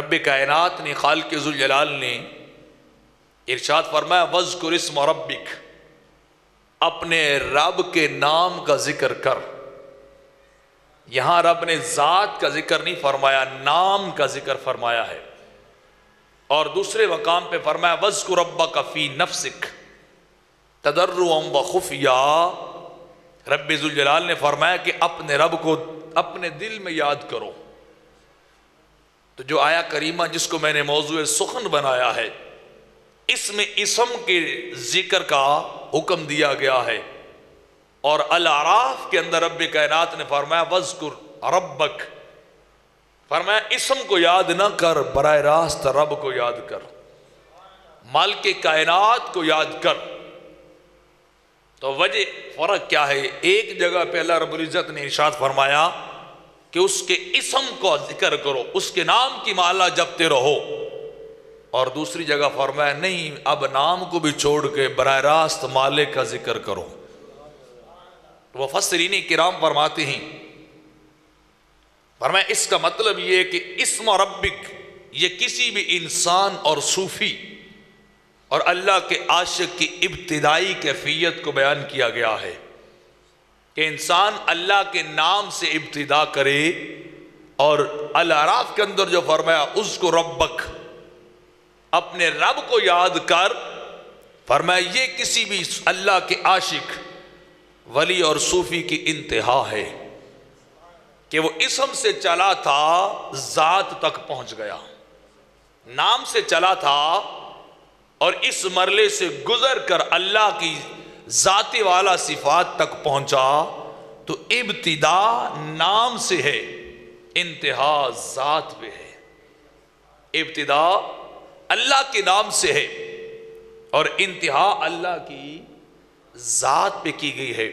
رب کائنات نے، خالق ذوالجلال نے ارشاد فرمایا وَاذْكُرِ اسْمَ رَبِّكَ، اپنے رب کے نام کا ذکر کر۔ یہاں رب نے ذات کا ذکر نہیں فرمایا، نام کا ذکر فرمایا ہے۔ اور دوسرے مقام پہ فرمایا وَاذْكُرْ رَبَّكَ فِي نَفْسِكَ تَضَرُّعًا وَخُفْيًا، رب ذوالجلال نے فرمایا کہ اپنے رب کو اپنے دل میں یاد کرو۔ تو جو آیا کریمہ جس کو میں نے موضوع سخن بنایا ہے، اس میں اسم کے ذکر کا حکم دیا گیا ہے، اور الاعراف کے اندر رب کائنات نے فرمایا وَاذْكُرْ رَبَّكَ، فرمایا اسم کو یاد نہ کر، براہ راست رب کو یاد کر، مالک کائنات کو یاد کر۔ تو وجہ فرق کیا ہے؟ ایک جگہ پہ اللہ رب العزت نے ارشاد فرمایا کہ اس کے اسم کو ذکر کرو، اس کے نام کی مالا جپتے رہو، اور دوسری جگہ فرمایا نہیں، اب نام کو بھی چھوڑ کے براہ راست مالک کا ذکر کرو۔ مفسرین کرام فرماتے ہیں، فرمایا اس کا مطلب یہ ہے کہ اسم ربک یہ کسی بھی انسان اور صوفی اور اللہ کے عاشق کی ابتدائی کیفیت کو بیان کیا گیا ہے کہ انسان اللہ کے نام سے ابتدا کرے، اور الاعراف کے اندر جو فرمایا اذکر ربک، اپنے رب کو یاد کر، فرمایا یہ کسی بھی اللہ کے عاشق، ولی اور صوفی کی انتہا ہے کہ وہ اسم سے چلا تھا ذات تک پہنچ گیا، نام سے چلا تھا اور اس مرحلے سے گزر کر اللہ کی ذاتی والا صفات تک پہنچا۔ تو ابتدا نام سے ہے، انتہا ذات پہ ہے۔ ابتدا اللہ کے نام سے ہے اور انتہا اللہ کی ذات پہ کی گئی ہے۔